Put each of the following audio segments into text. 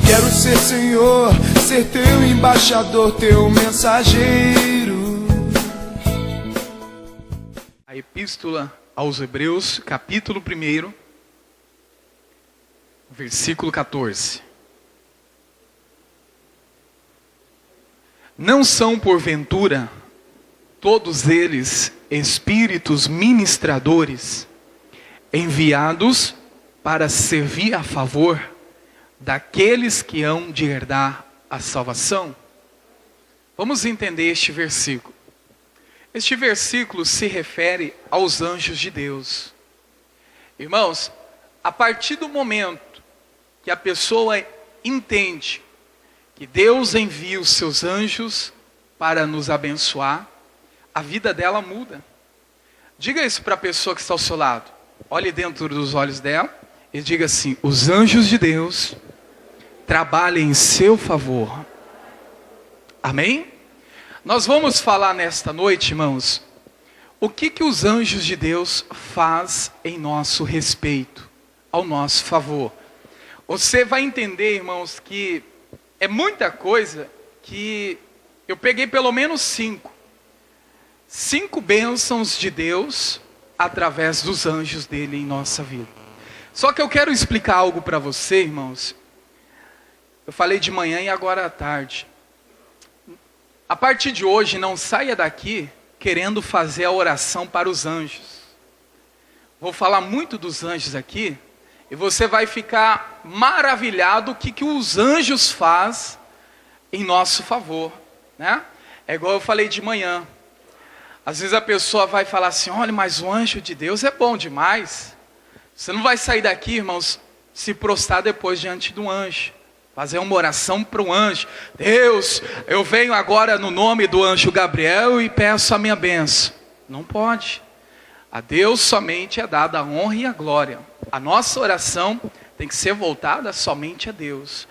Quero ser Senhor, ser teu embaixador, teu mensageiro. A Epístola aos Hebreus, capítulo 1, versículo 14. Não são, porventura, todos eles espíritos ministradores, enviados para servir a favor daqueles que hão de herdar a salvação? Vamos entender este versículo. Este versículo se refere aos anjos de Deus. Irmãos, a partir do momento que a pessoa entende que Deus envia os seus anjos para nos abençoar, a vida dela muda. Diga isso para a pessoa que está ao seu lado. Olhe dentro dos olhos dela e diga assim: os anjos de Deus trabalhem em seu favor. Amém? Nós vamos falar nesta noite, irmãos, o que os anjos de Deus faz em nosso respeito, ao nosso favor. Você vai entender, irmãos, que é muita coisa que eu peguei pelo menos 5 bênçãos de Deus através dos anjos dele em nossa vida. Só que eu quero explicar algo para você, irmãos. Eu falei de manhã e agora à tarde. A partir de hoje, não saia daqui querendo fazer a oração para os anjos. Vou falar muito dos anjos aqui, e você vai ficar maravilhado o que os anjos fazem em nosso favor, né? É igual eu falei de manhã. Às vezes a pessoa vai falar assim: olha, mas o anjo de Deus é bom demais. Você não vai sair daqui, irmãos, se prostrar depois diante do anjo, fazer uma oração para o anjo. Deus, eu venho agora no nome do anjo Gabriel e peço a minha bênção. Não pode. A Deus somente é dada a honra e a glória. A nossa oração tem que ser voltada somente a Deus.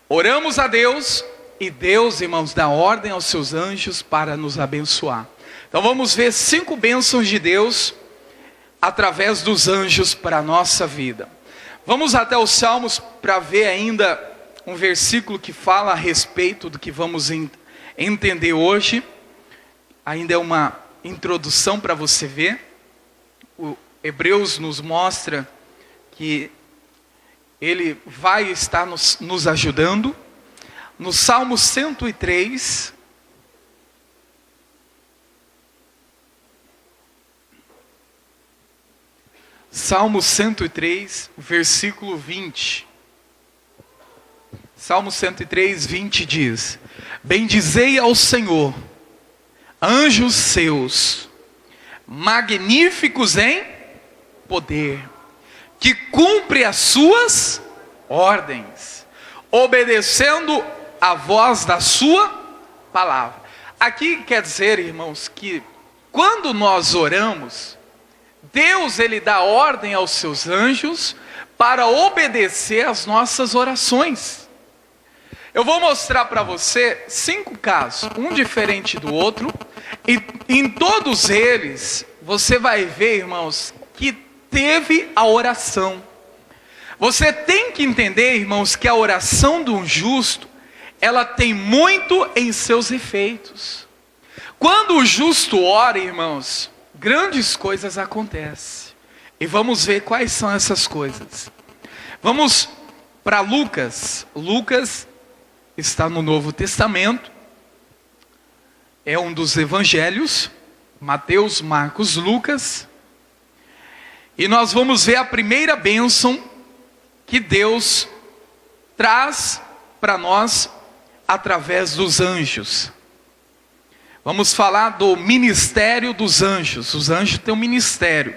Oramos a Deus e Deus, irmãos, dá ordem aos seus anjos para nos abençoar. Então vamos ver 5 bênçãos de Deus através dos anjos para a nossa vida. Vamos até os Salmos para ver ainda um versículo que fala a respeito do que vamos entender hoje. Ainda é uma introdução para você ver. O Hebreus nos mostra que ele vai estar nos ajudando. No Salmo 103, Salmo 103, versículo 20. Salmo 103, 20 diz: bendizei ao Senhor, anjos seus, magníficos em poder, que cumpre as suas ordens, obedecendo a voz da sua palavra. Aqui quer dizer, irmãos, que quando nós oramos, Deus ele dá ordem aos seus anjos para obedecer às nossas orações. Eu vou mostrar para você 5 casos, um diferente do outro, e em todos eles você vai ver, irmãos, que teve a oração. Você tem que entender, irmãos, que a oração de um justo, ela tem muito em seus efeitos. Quando o justo ora, irmãos, grandes coisas acontecem. E vamos ver quais são essas coisas. Vamos para Lucas. Lucas está no Novo Testamento. É um dos evangelhos. Mateus, Marcos, Lucas. E nós vamos ver a primeira bênção que Deus traz para nós através dos anjos. Vamos falar do ministério dos anjos. Os anjos têm um ministério.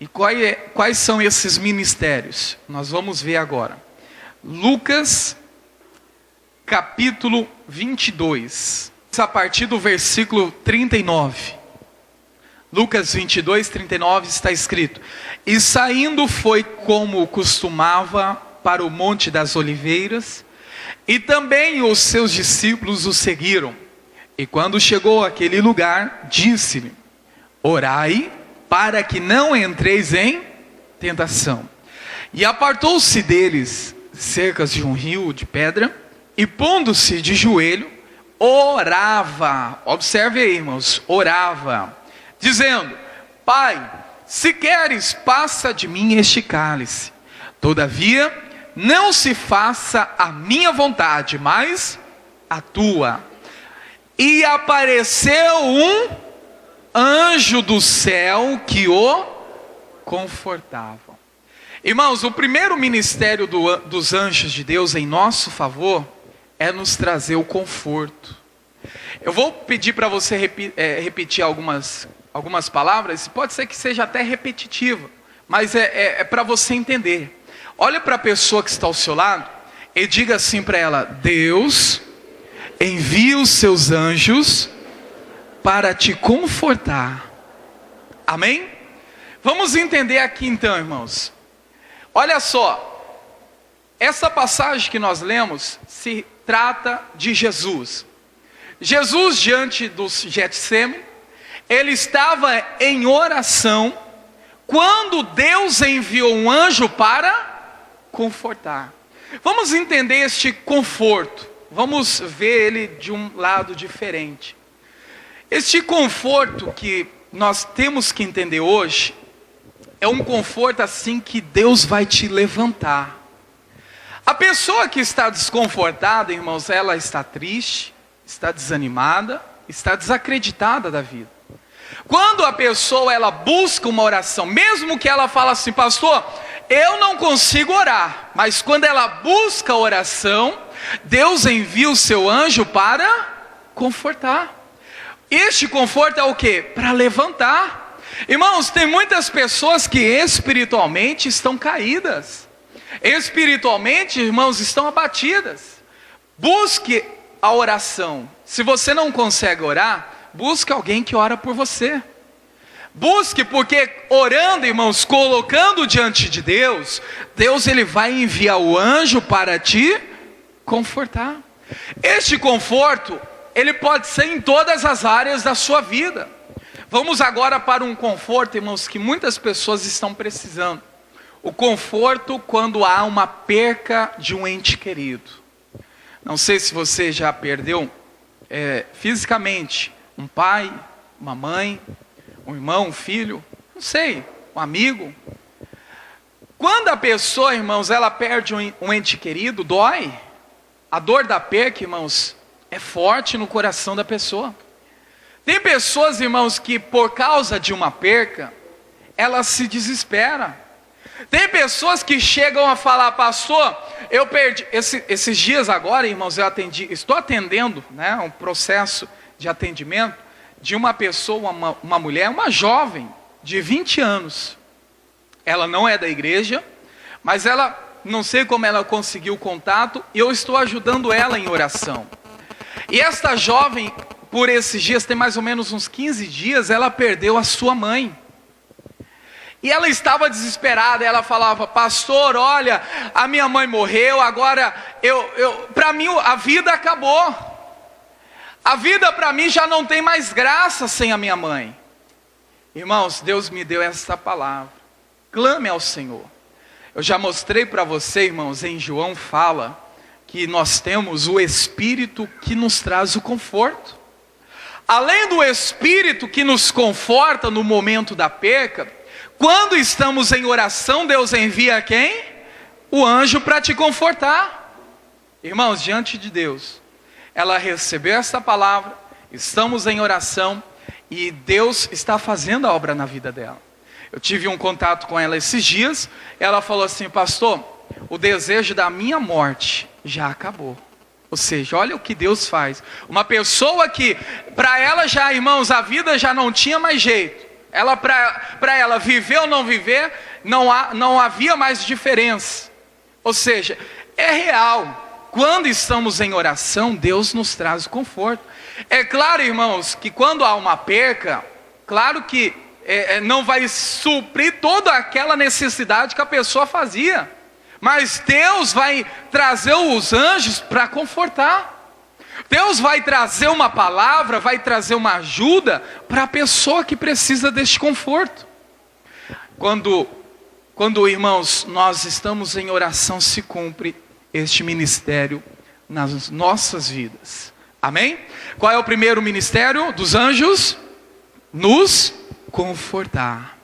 E quais são esses ministérios? Nós vamos ver agora. Lucas, capítulo 22. A partir do versículo 39. Lucas 22, 39 está escrito: e saindo foi como costumava para o Monte das Oliveiras, e também os seus discípulos o seguiram. E quando chegou àquele lugar, disse-lhe: orai para que não entreis em tentação. E apartou-se deles cerca de um rio de pedra, e pondo-se de joelho, orava. Observe aí, irmãos, orava, dizendo: Pai, se queres, passa de mim este cálice. Todavia, não se faça a minha vontade, mas a tua. E apareceu um anjo do céu que o confortava. Irmãos, o primeiro ministério dos anjos de Deus em nosso favor é nos trazer o conforto. Eu vou pedir para você repetir algumas palavras, pode ser que seja até repetitivo, mas é para você entender. Olha para a pessoa que está ao seu lado e diga assim para ela: Deus envia os seus anjos para te confortar. Amém? Vamos entender aqui então, irmãos. Olha só, essa passagem que nós lemos se trata de Jesus. Jesus, diante do Getsêmani, ele estava em oração quando Deus enviou um anjo para confortar. Vamos entender este conforto. Vamos ver ele de um lado diferente. Este conforto que nós temos que entender hoje é um conforto assim que Deus vai te levantar. A pessoa que está desconfortada, irmãos, ela está triste, está desanimada, está desacreditada da vida. Quando a pessoa ela busca uma oração, mesmo que ela fala assim: pastor, eu não consigo orar, mas quando ela busca a oração, Deus envia o seu anjo para confortar. Este conforto é o quê? Para levantar. Irmãos, tem muitas pessoas que espiritualmente estão caídas. Espiritualmente, irmãos, estão abatidas. Busque a oração. Se você não consegue orar, busque alguém que ora por você. Busque, porque orando, irmãos, colocando diante de Deus, Deus ele vai enviar o anjo para te confortar. Este conforto, ele pode ser em todas as áreas da sua vida. Vamos agora para um conforto, irmãos, que muitas pessoas estão precisando. O conforto quando há uma perca de um ente querido. Não sei se você já perdeu fisicamente um pai, uma mãe, um irmão, um filho, não sei, um amigo. Quando a pessoa, irmãos, ela perde um ente querido, dói. A dor da perca, irmãos, é forte no coração da pessoa. Tem pessoas, irmãos, que por causa de uma perca, ela se desespera. Tem pessoas que chegam a falar: pastor, eu perdi. Esses dias agora, irmãos, estou atendendo, né, um processo de atendimento de uma pessoa, uma mulher, uma jovem de 20 anos. Ela não é da igreja, mas ela, não sei como ela conseguiu o contato, e eu estou ajudando ela em oração. E esta jovem, por esses dias, tem mais ou menos uns 15 dias, ela perdeu a sua mãe. E ela estava desesperada, ela falava: pastor, olha, a minha mãe morreu, agora para mim a vida acabou. A vida para mim já não tem mais graça sem a minha mãe. Irmãos, Deus me deu essa palavra: clame ao Senhor. Eu já mostrei para você, irmãos, em João fala que nós temos o Espírito que nos traz o conforto. Além do Espírito que nos conforta no momento da perca, quando estamos em oração, Deus envia quem? O anjo para te confortar. Irmãos, diante de Deus, ela recebeu essa palavra, estamos em oração e Deus está fazendo a obra na vida dela. Eu tive um contato com ela esses dias, ela falou assim: pastor, o desejo da minha morte já acabou. Ou seja, olha o que Deus faz. Uma pessoa que, para ela já, irmãos, a vida já não tinha mais jeito. Para ela viver ou não viver, não havia mais diferença. Ou seja, é real. Quando estamos em oração, Deus nos traz o conforto. É claro, irmãos, que quando há uma perca, claro que não vai suprir toda aquela necessidade que a pessoa fazia. Mas Deus vai trazer os anjos para confortar. Deus vai trazer uma palavra, vai trazer uma ajuda para a pessoa que precisa deste conforto. Quando quando, irmãos, nós estamos em oração, se cumpre este ministério nas nossas vidas. Amém? Qual é o primeiro ministério dos anjos? Nos confortar.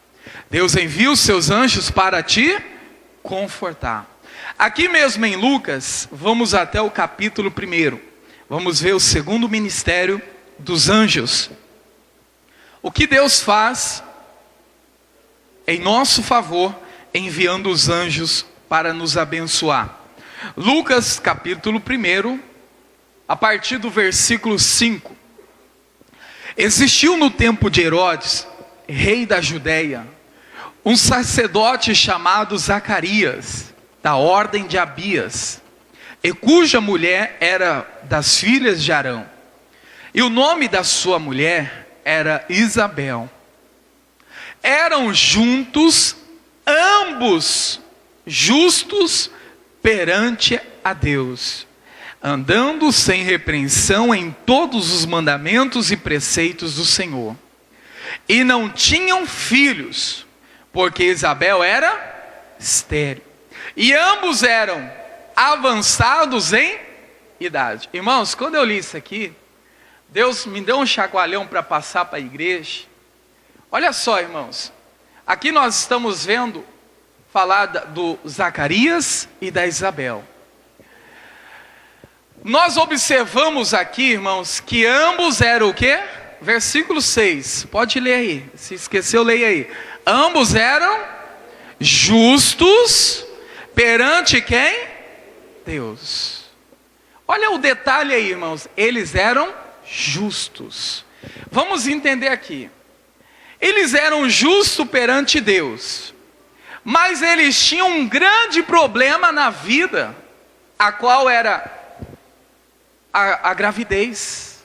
Deus envia os seus anjos para te confortar. Aqui mesmo em Lucas, vamos até o capítulo 1. Vamos ver o segundo ministério dos anjos. O que Deus faz em nosso favor, enviando os anjos para nos abençoar. Lucas capítulo 1, a partir do versículo 5. Existiu no tempo de Herodes, rei da Judéia, um sacerdote chamado Zacarias, da ordem de Abias, e cuja mulher era das filhas de Arão. E o nome da sua mulher era Isabel. Eram juntos, ambos justos perante a Deus, andando sem repreensão em todos os mandamentos e preceitos do Senhor. E não tinham filhos, porque Isabel era estéril. E ambos eram avançados em idade. Irmãos, quando eu li isso aqui, Deus me deu um chacoalhão para passar para a igreja. Olha só, irmãos, aqui nós estamos vendo falar do Zacarias e da Isabel. Nós observamos aqui, irmãos, que ambos eram o quê? Versículo 6, pode ler aí, se esqueceu, leia aí. Ambos eram justos perante quem? Deus. Olha o detalhe aí, irmãos, eles eram justos. Vamos entender aqui. Eles eram justos perante Deus, mas eles tinham um grande problema na vida, a qual era a gravidez.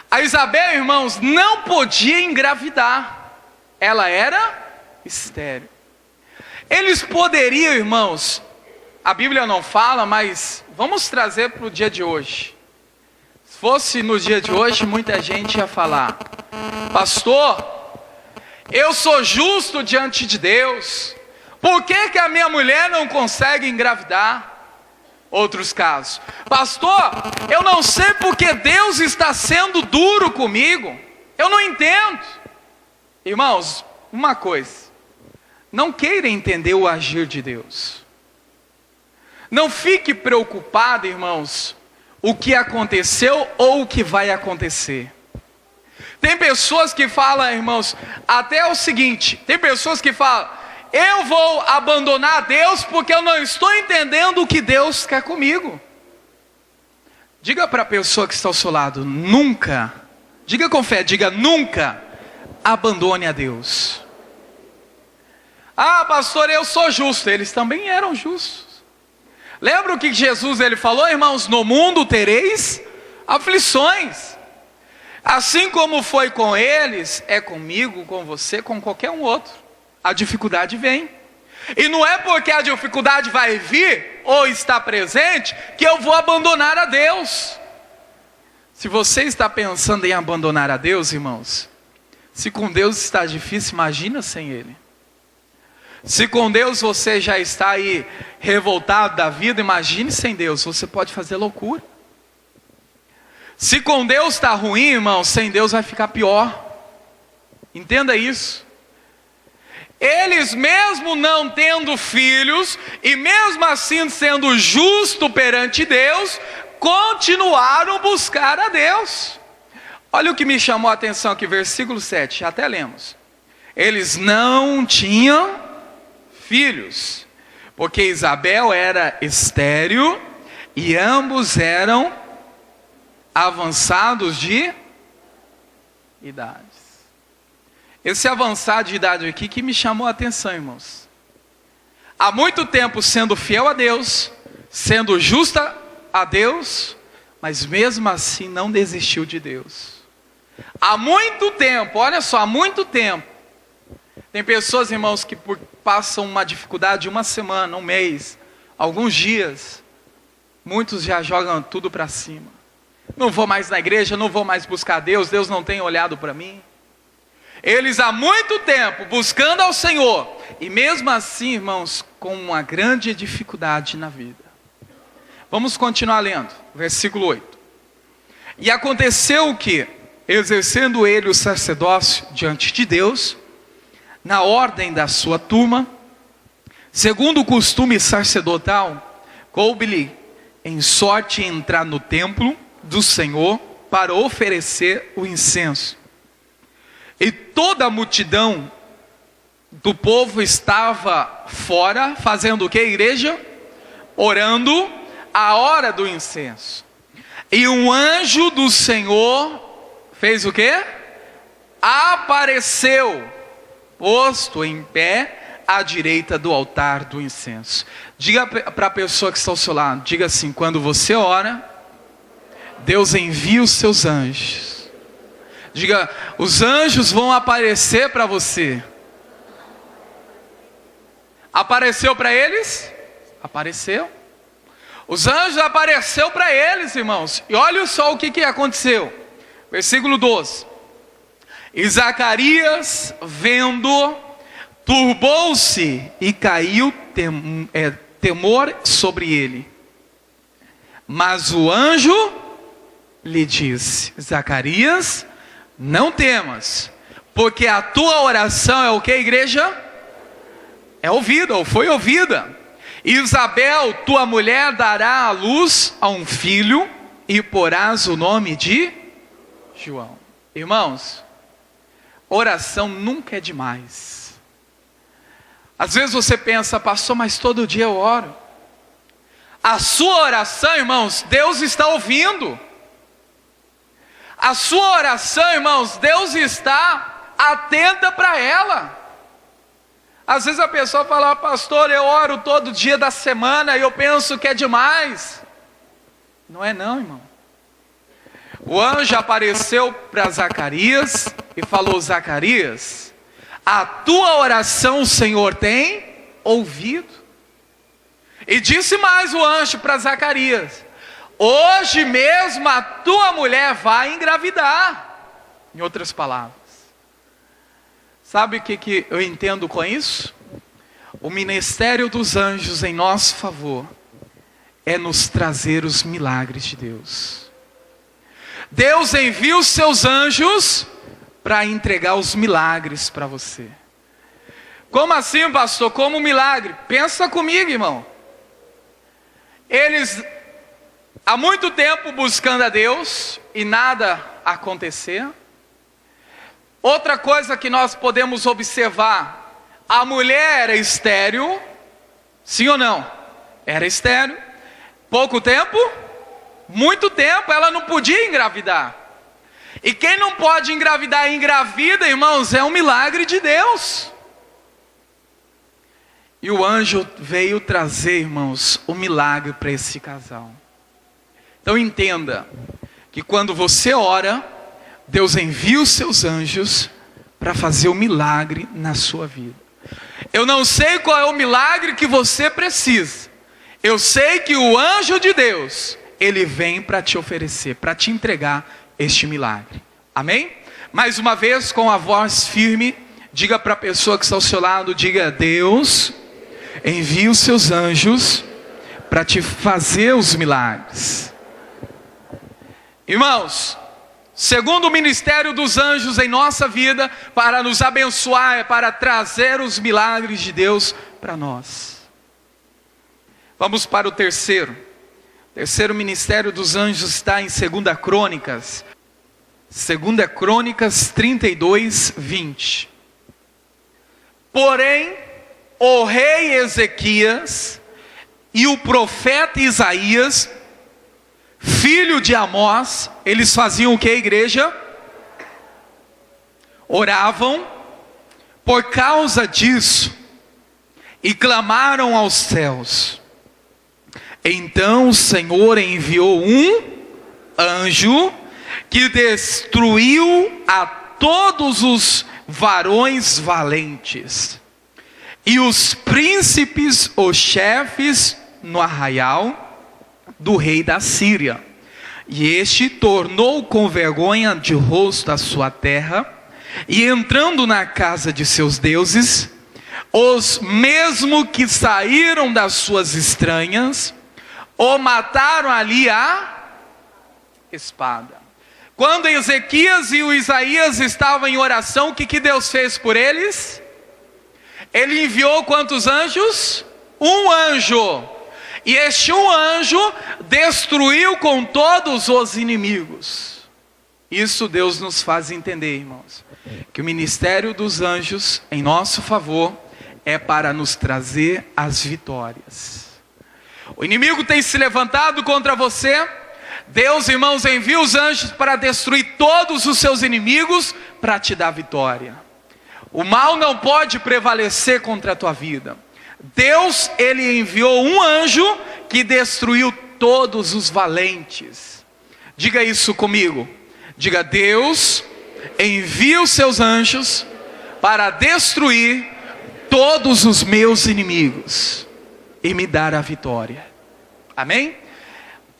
A Isabel, irmãos, não podia engravidar, ela era estéril. Eles poderiam, irmãos, a Bíblia não fala, mas vamos trazer para o dia de hoje. Se fosse no dia de hoje, muita gente ia falar: pastor, eu sou justo diante de Deus, por que a minha mulher não consegue engravidar? Outros casos: pastor, eu não sei porque Deus está sendo duro comigo, eu não entendo. Irmãos, uma coisa, não queira entender o agir de Deus. Não fique preocupado, irmãos, o que aconteceu ou o que vai acontecer. Tem pessoas que falam, irmãos, até o seguinte, tem pessoas que falam: eu vou abandonar Deus porque eu não estou entendendo o que Deus quer comigo. Diga para a pessoa que está ao seu lado: nunca, diga com fé, diga: nunca abandone a Deus. Ah, pastor, eu sou justo. Eles também eram justos. Lembra o que Jesus ele falou, irmãos? No mundo tereis aflições. Assim como foi com eles, é comigo, com você, com qualquer um outro. A dificuldade vem. E não é porque a dificuldade vai vir ou está presente que eu vou abandonar a Deus. Se você está pensando em abandonar a Deus, irmãos, se com Deus está difícil, imagina sem Ele. Se com Deus você já está aí revoltado da vida, imagine sem Deus, você pode fazer loucura. Se com Deus está ruim, irmão, sem Deus vai ficar pior. Entenda isso. Eles mesmo não tendo filhos, e mesmo assim sendo justo perante Deus, continuaram a buscar a Deus. Olha o que me chamou a atenção aqui, versículo 7, já até lemos. Eles não tinham filhos, porque Isabel era estéril, e ambos eram avançados de idades. Esse avançado de idade aqui que me chamou a atenção, irmãos. Há muito tempo sendo fiel a Deus, sendo justa a Deus, mas mesmo assim não desistiu de Deus. Há muito tempo, olha só, há muito tempo. Tem pessoas, irmãos, que passam uma dificuldade uma semana, um mês, alguns dias. Muitos já jogam tudo para cima. Não vou mais na igreja, não vou mais buscar Deus, Deus não tem olhado para mim. Eles há muito tempo buscando ao Senhor, e mesmo assim, irmãos, com uma grande dificuldade na vida. Vamos continuar lendo, versículo 8. E aconteceu o que, exercendo ele o sacerdócio diante de Deus, na ordem da sua turma, segundo o costume sacerdotal, coube-lhe em sorte entrar no templo do Senhor para oferecer o incenso. E toda a multidão do povo estava fora, fazendo o que, igreja? Orando a hora do incenso. E um anjo do Senhor fez o que? Apareceu, posto em pé à direita do altar do incenso. Diga para a pessoa que está ao seu lado, diga assim: quando você ora, Deus envia os seus anjos. Diga, os anjos vão aparecer para você. Apareceu para eles? Apareceu. Os anjos apareceu para eles, irmãos. E olha só o que aconteceu. Versículo 12. E Zacarias, vendo, turbou-se e caiu temor sobre ele. Mas o anjo lhe disse: Zacarias, não temas, porque a tua oração é o que, igreja? É ouvida, ou foi ouvida. Isabel, tua mulher, dará à luz a um filho, e porás o nome de João. Irmãos, oração nunca é demais. Às vezes você pensa, pastor, mas todo dia eu oro. A sua oração, irmãos, Deus está ouvindo. A sua oração, irmãos, Deus está atenta para ela. Às vezes a pessoa fala, pastor, eu oro todo dia da semana e eu penso que é demais. Não é não, irmão. O anjo apareceu para Zacarias e falou: Zacarias, a tua oração o Senhor tem ouvido. E disse mais o anjo para Zacarias: hoje mesmo a tua mulher vai engravidar. Em outras palavras, sabe o que eu entendo com isso? O ministério dos anjos em nosso favor é nos trazer os milagres de Deus. Deus envia os seus anjos para entregar os milagres para você. Como assim, pastor? Como um milagre? Pensa comigo, irmão. Eles há muito tempo buscando a Deus e nada acontecer. Outra coisa que nós podemos observar: a mulher era estéril, sim ou não? Era estéril. Pouco tempo? Muito tempo, ela não podia engravidar. E quem não pode engravidar e engravida, irmãos, é um milagre de Deus. E o anjo veio trazer, irmãos, o milagre para esse casal. Então entenda que quando você ora, Deus envia os seus anjos para fazer o milagre na sua vida. Eu não sei qual é o milagre que você precisa. Eu sei que o anjo de Deus, ele vem para te oferecer, para te entregar este milagre. Amém? Mais uma vez, com a voz firme, diga para a pessoa que está ao seu lado, diga: Deus envia os seus anjos para te fazer os milagres. Irmãos, segundo o ministério dos anjos em nossa vida, para nos abençoar, é para trazer os milagres de Deus para nós. Vamos para o terceiro. O terceiro ministério dos anjos está em 2 Crônicas. 2 Crônicas 32, 20. Porém, o rei Ezequias e o profeta Isaías, filho de Amós, eles faziam o que, igreja? Oravam por causa disso e clamaram aos céus. Então o Senhor enviou um anjo que destruiu a todos os varões valentes e os príncipes, os chefes no arraial do rei da Síria. E este tornou com vergonha de rosto a sua terra E entrando na casa de seus deuses, os mesmo que saíram das suas estranhas, o mataram ali a espada. Quando Ezequias e o Isaías estavam em oração, o que Deus fez por eles? Ele enviou quantos anjos? Um anjo. E este um anjo destruiu com todos os inimigos. Isso Deus nos faz entender, irmãos, que o ministério dos anjos em nosso favor é para nos trazer as vitórias. O inimigo tem se levantado contra você. Deus, irmãos, envia os anjos para destruir todos os seus inimigos, para te dar vitória. O mal não pode prevalecer contra a tua vida. Deus, ele enviou um anjo que destruiu todos os valentes. Diga isso comigo. Diga: Deus envia os seus anjos para destruir todos os meus inimigos e me dar a vitória. Amém?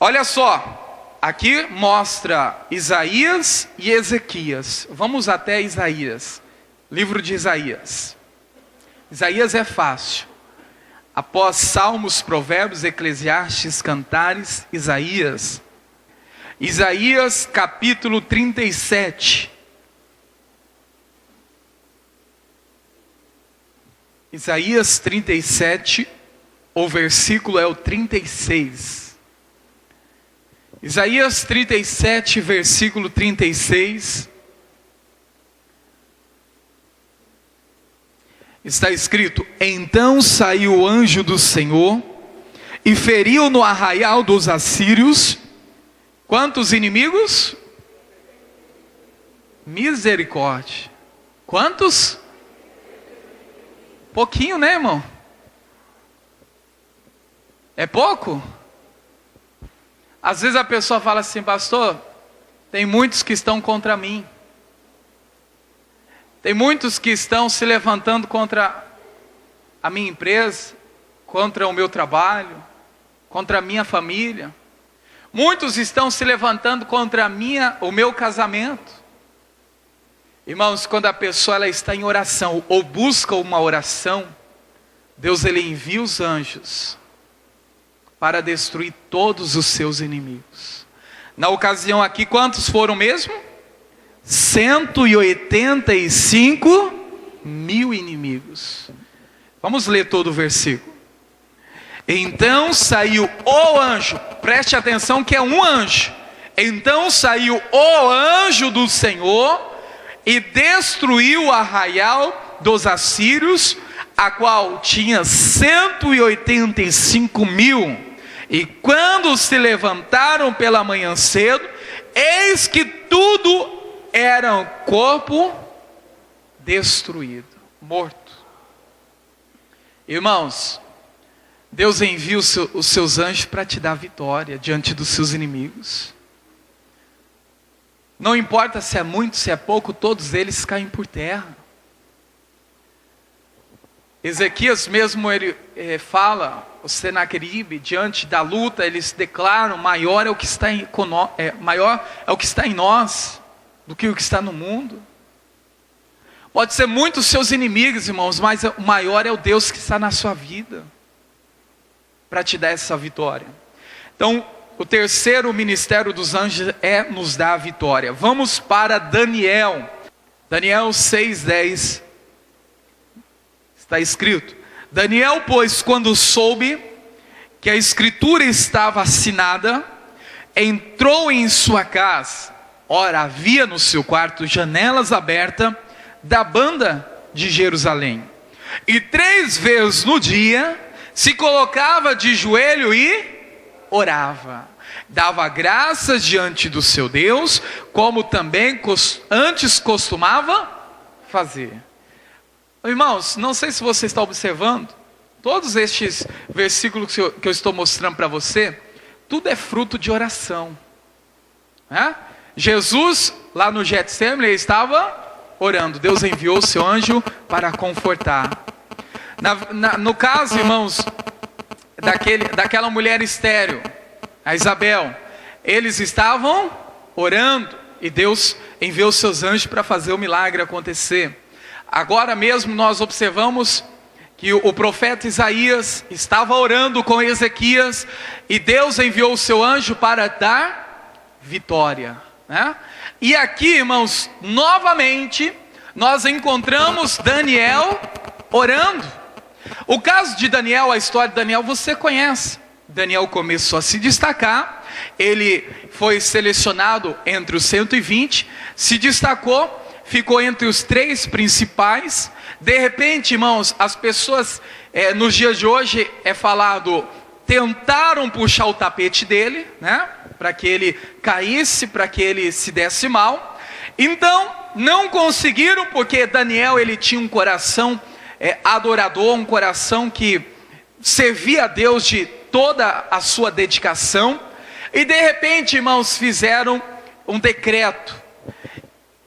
Olha só, aqui mostra Isaías e Ezequias. Vamos até Isaías, livro de Isaías. Isaías é fácil. Após Salmos, Provérbios, Eclesiastes, Cantares, Isaías. Isaías capítulo 37. Isaías 37, o versículo é o 36. Isaías 37, versículo 36. Está escrito: então saiu o anjo do Senhor e feriu no arraial dos assírios. Quantos inimigos? Misericórdia. Quantos? Pouquinho, né, irmão? É pouco? Às vezes a pessoa fala assim: pastor, tem muitos que estão contra mim. Tem muitos que estão se levantando contra a minha empresa, contra o meu trabalho, contra a minha família. Muitos estão se levantando contra o meu casamento. Irmãos, quando a pessoa ela está em oração ou busca uma oração, Deus ele envia os anjos para destruir todos os seus inimigos. Na ocasião aqui, quantos foram mesmo? 185 mil inimigos. Vamos ler todo o versículo. Então saiu o anjo, preste atenção que é um anjo. Então saiu o anjo do Senhor e destruiu o arraial dos assírios, a qual tinha 185 mil. E quando se levantaram pela manhã cedo, eis que tudo era um corpo destruído, morto. Irmãos, Deus envia os seus anjos para te dar vitória diante dos seus inimigos. Não importa se é muito, se é pouco, todos eles caem por terra. Ezequias mesmo, ele fala, o Senaqueribe, diante da luta, eles declaram: maior é o que está em nós do que o que está no mundo. Pode ser muitos seus inimigos, irmãos, mas o maior é o Deus que está na sua vida para te dar essa vitória. Então, o terceiro ministério dos anjos é nos dar a vitória. Vamos para Daniel. Daniel 6:10. Está escrito: Daniel, pois, quando soube que a escritura estava assinada, entrou em sua casa. Ora, havia no seu quarto janelas abertas da banda de Jerusalém. E 3 vezes no dia se colocava de joelho e orava. Dava graças diante do seu Deus, como também antes costumava fazer. Irmãos, não sei se você está observando, todos estes versículos que eu estou mostrando para você, tudo é fruto de oração. Jesus, lá no Getsemane, ele estava orando. Deus enviou o seu anjo para confortar. No caso, irmãos, daquela mulher estéril, a Isabel, eles estavam orando e Deus enviou seus anjos para fazer o milagre acontecer. Agora mesmo nós observamos que o profeta Isaías estava orando com Ezequias e Deus enviou o seu anjo para dar vitória, né? E aqui, irmãos, novamente nós encontramos Daniel orando. O caso de Daniel, a história de Daniel você conhece. Daniel começou a se destacar, ele foi selecionado entre os 120, se destacou, ficou entre os 3 principais. De repente, irmãos, as pessoas, nos dias de hoje é falado, tentaram puxar o tapete dele, né? Para que ele caísse, para que ele se desse mal. Então, não conseguiram, porque Daniel ele tinha um coração adorador, um coração que servia a Deus de toda a sua dedicação. E de repente, irmãos, fizeram um decreto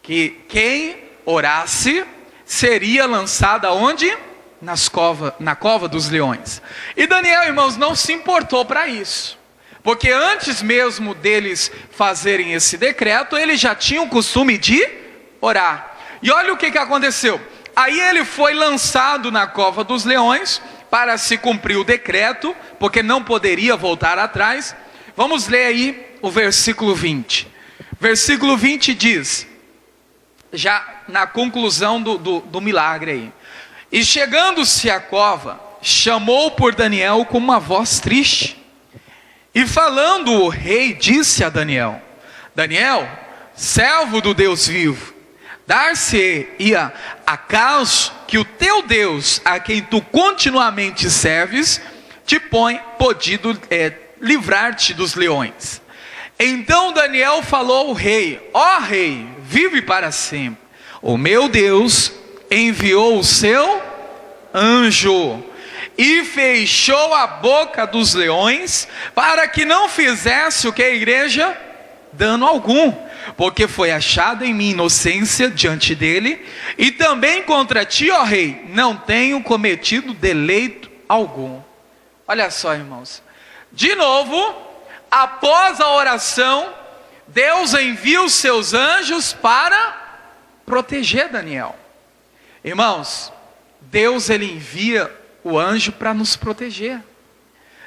que quem orasse seria lançado aonde? Na cova dos leões. E Daniel, irmãos, não se importou para isso, porque antes mesmo deles fazerem esse decreto, eles já tinham o costume de orar. E olha o que aconteceu. Aí ele foi lançado na cova dos leões para se cumprir o decreto, porque não poderia voltar atrás. Vamos ler aí o versículo 20. Versículo 20 diz, já na conclusão do milagre aí: e chegando-se à cova, chamou por Daniel com uma voz triste. E falando o rei, disse a Daniel: Daniel, servo do Deus vivo, dar-se-ia acaso que o teu Deus, a quem tu continuamente serves, te podido livrar-te dos leões? Então Daniel falou ao rei: ó rei, vive para sempre. O meu Deus enviou o seu anjo e fechou a boca dos leões, para que não fizesse o que a igreja? Dano algum, porque foi achada em mim inocência diante dele, e também contra ti, ó rei, não tenho cometido deleito algum. Olha só, irmãos, de novo, após a oração, Deus envia os seus anjos para proteger Daniel. Irmãos, Deus ele envia o anjo para nos proteger.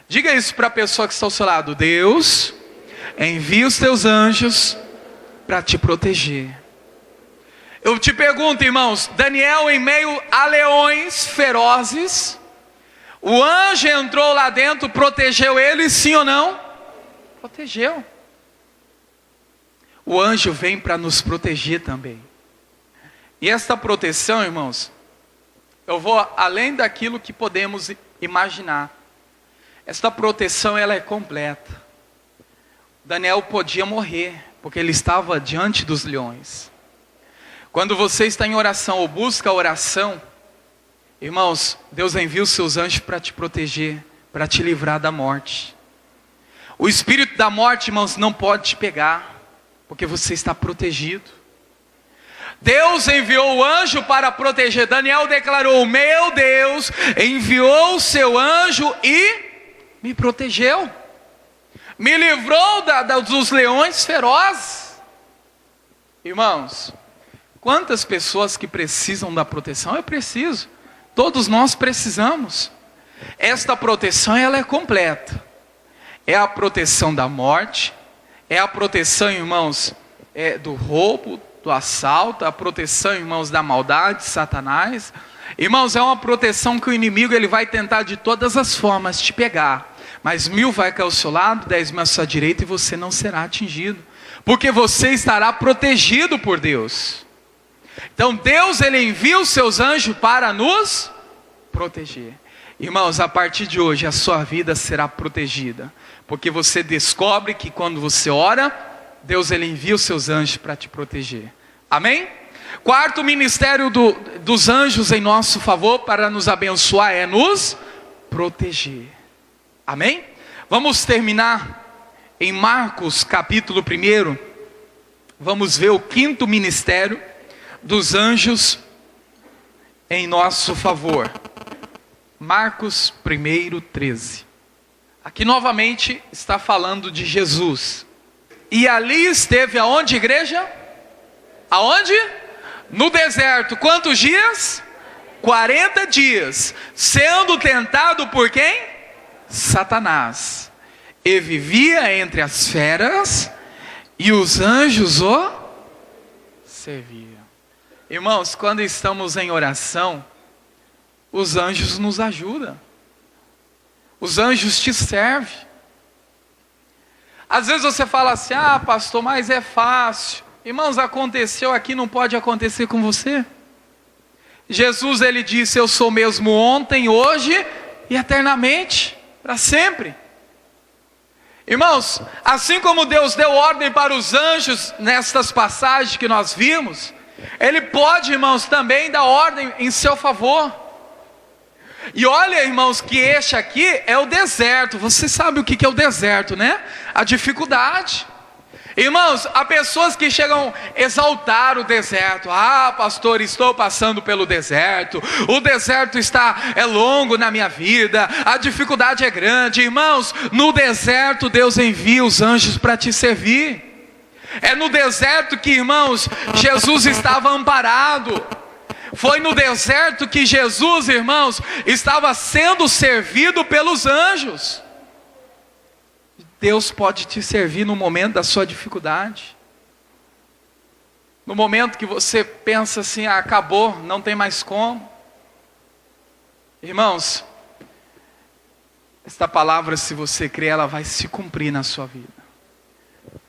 Diga isso para a pessoa que está ao seu lado: Deus envia os teus anjos para te proteger. Eu te pergunto, irmãos, Daniel em meio a leões ferozes, o anjo entrou lá dentro, protegeu ele, sim ou não? Protegeu. O anjo vem para nos proteger também. E esta proteção, irmãos, eu vou além daquilo que podemos imaginar. Esta proteção ela é completa. Daniel podia morrer, porque ele estava diante dos leões. Quando você está em oração ou busca a oração, irmãos, Deus envia os seus anjos para te proteger, para te livrar da morte. O espírito da morte, irmãos, não pode te pegar, porque você está protegido. Deus enviou o anjo para proteger. Daniel declarou: meu Deus enviou o seu anjo e me protegeu, me livrou dos leões ferozes. Irmãos, quantas pessoas que precisam da proteção? Eu preciso, todos nós precisamos. Esta proteção ela é completa. É a proteção da morte, é a proteção, irmãos, do roubo, do assalto, a proteção, irmãos, da maldade, Satanás. Irmãos, é uma proteção que o inimigo ele vai tentar de todas as formas te pegar, mas 1000 vai cair ao seu lado, 10.000 à sua direita, e você não será atingido, porque você estará protegido por Deus. Então Deus ele envia os seus anjos para nos proteger. Irmãos, a partir de hoje a sua vida será protegida, porque você descobre que quando você ora, Deus ele envia os seus anjos para te proteger. Amém? Quarto ministério dos anjos em nosso favor para nos abençoar é nos proteger. Amém? Vamos terminar em Marcos capítulo 1. Vamos ver o quinto ministério dos anjos em nosso favor. Marcos 1:13. Aqui novamente está falando de Jesus. E ali esteve aonde, igreja? Aonde? No deserto. Quantos dias? 40 dias. Sendo tentado por quem? Satanás. E vivia entre as feras, e os anjos o serviam. Irmãos, quando estamos em oração, os anjos nos ajudam. Os anjos te servem. Às vezes você fala assim: ah, pastor, mas é fácil. Irmãos, aconteceu aqui, não pode acontecer com você? Jesus, ele disse: eu sou mesmo ontem, hoje e eternamente, para sempre. Irmãos, assim como Deus deu ordem para os anjos nestas passagens que nós vimos, Ele pode, irmãos, também dar ordem em seu favor. E olha, irmãos, que este aqui é o deserto. Você sabe o que é o deserto, né? A dificuldade. Irmãos, há pessoas que chegam a exaltar o deserto. Ah, pastor, estou passando pelo deserto. O deserto é longo na minha vida. A dificuldade é grande. Irmãos, no deserto Deus envia os anjos para te servir. É no deserto que, irmãos, Jesus estava amparado. Foi no deserto que Jesus, irmãos, estava sendo servido pelos anjos. Deus pode te servir no momento da sua dificuldade. No momento que você pensa assim: ah, acabou, não tem mais como. Irmãos, esta palavra, se você crer, ela vai se cumprir na sua vida.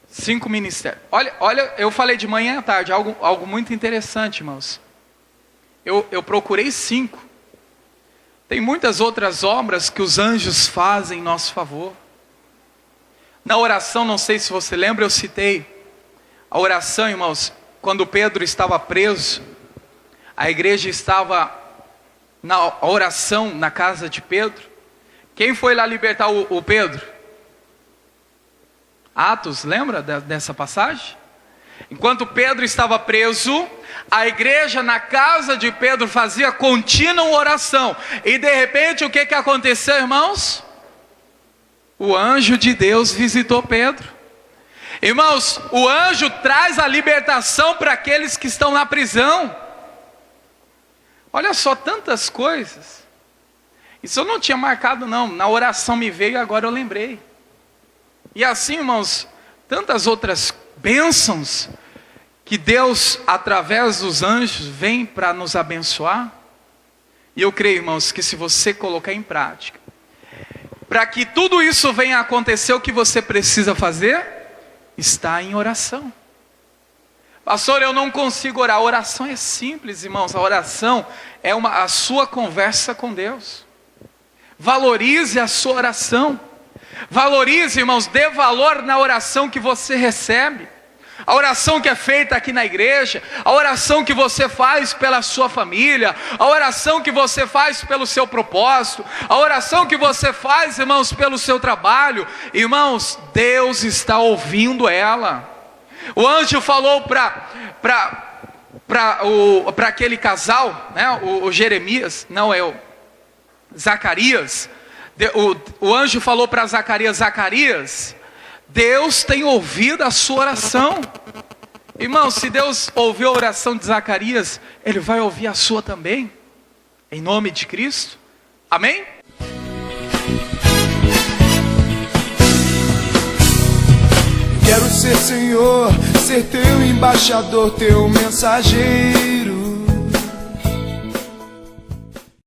5 ministérios. Olha, eu falei de manhã à tarde, algo muito interessante, irmãos. Eu procurei 5. Tem muitas outras obras que os anjos fazem em nosso favor. Na oração, não sei se você lembra, eu citei a oração, irmãos, quando Pedro estava preso. A igreja estava na oração na casa de Pedro. Quem foi lá libertar o Pedro? Atos, lembra dessa passagem? Enquanto Pedro estava preso, a igreja na casa de Pedro fazia contínua oração. E de repente, o que aconteceu, irmãos? O anjo de Deus visitou Pedro. Irmãos, o anjo traz a libertação para aqueles que estão na prisão. Olha só, tantas coisas. Isso eu não tinha marcado não, na oração me veio e agora eu lembrei. E assim, irmãos, tantas outras bênçãos que Deus, através dos anjos, vem para nos abençoar. E eu creio, irmãos, que se você colocar em prática, para que tudo isso venha a acontecer, o que você precisa fazer? Está em oração. Pastor, eu não consigo orar. A oração é simples, irmãos. A oração é a sua conversa com Deus. Valorize a sua oração. Valorize, irmãos, dê valor na oração que você recebe. A oração que é feita aqui na igreja, a oração que você faz pela sua família, a oração que você faz pelo seu propósito, a oração que você faz, irmãos, pelo seu trabalho. Irmãos, Deus está ouvindo ela. O anjo falou para aquele casal, né, o Jeremias, não é o Zacarias. O anjo falou para Zacarias: Zacarias, Deus tem ouvido a sua oração. Irmão, se Deus ouviu a oração de Zacarias, Ele vai ouvir a sua também, em nome de Cristo, amém? Quero ser Senhor, ser teu embaixador, teu mensageiro.